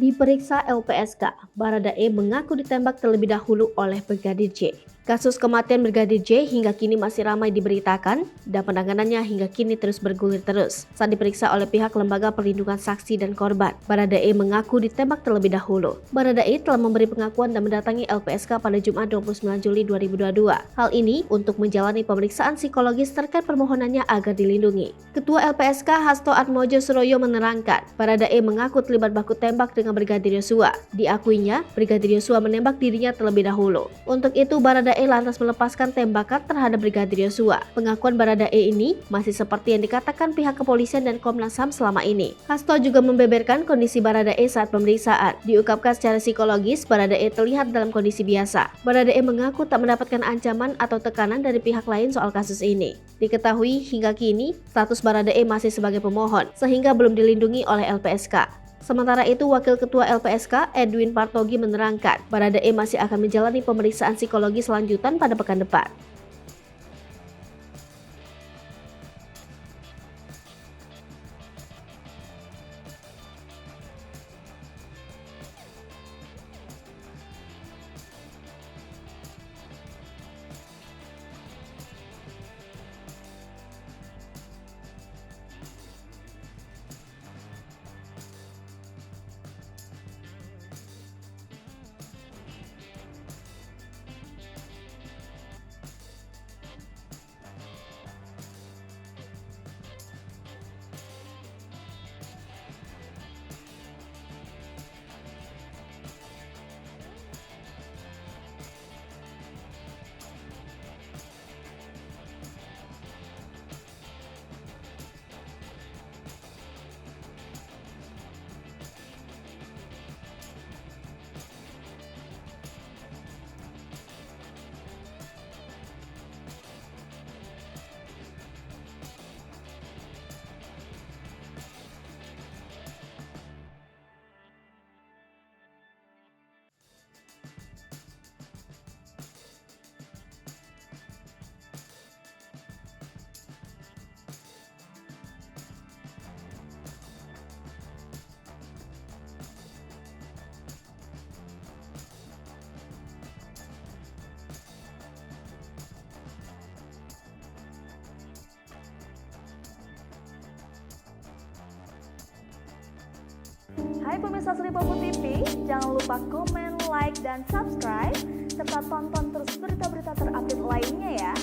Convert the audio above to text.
Diperiksa LPSK, Baradae mengaku ditembak terlebih dahulu oleh Brigadir J. Kasus kematian Brigadir J hingga kini masih ramai diberitakan dan penanganannya hingga kini terus bergulir terus. Saat diperiksa oleh pihak Lembaga Perlindungan Saksi dan Korban, Baradae mengaku ditembak terlebih dahulu. Baradae telah memberi pengakuan dan mendatangi LPSK pada Jumat 29 Juli 2022. Hal ini untuk menjalani pemeriksaan psikologis terkait permohonannya agar dilindungi. Ketua LPSK Hasto Atmojo Suroyo menerangkan, Baradae mengaku terlibat baku tembak dengan Brigadir Yosua. Diakuinya, Brigadir Yosua menembak dirinya terlebih dahulu. Untuk itu, Baradae lantas melepaskan tembakan terhadap Brigadir Yosua. Pengakuan Baradae ini masih seperti yang dikatakan pihak kepolisian dan Komnas HAM selama ini. Hasto juga membeberkan kondisi Baradae saat pemeriksaan. Diungkapkan secara psikologis, Baradae terlihat dalam kondisi biasa. Baradae mengaku tak mendapatkan ancaman atau tekanan dari pihak lain soal kasus ini. Diketahui hingga kini, status Baradae masih sebagai pemohon, sehingga belum dilindungi oleh LPSK. Sementara itu, Wakil Ketua LPSK Edwin Partogi menerangkan, Baradae masih akan menjalani pemeriksaan psikologi selanjutan pada pekan depan. Hai pemirsa Selipopo TV, jangan lupa komen, like, dan subscribe, serta tonton terus berita-berita terupdate lainnya ya.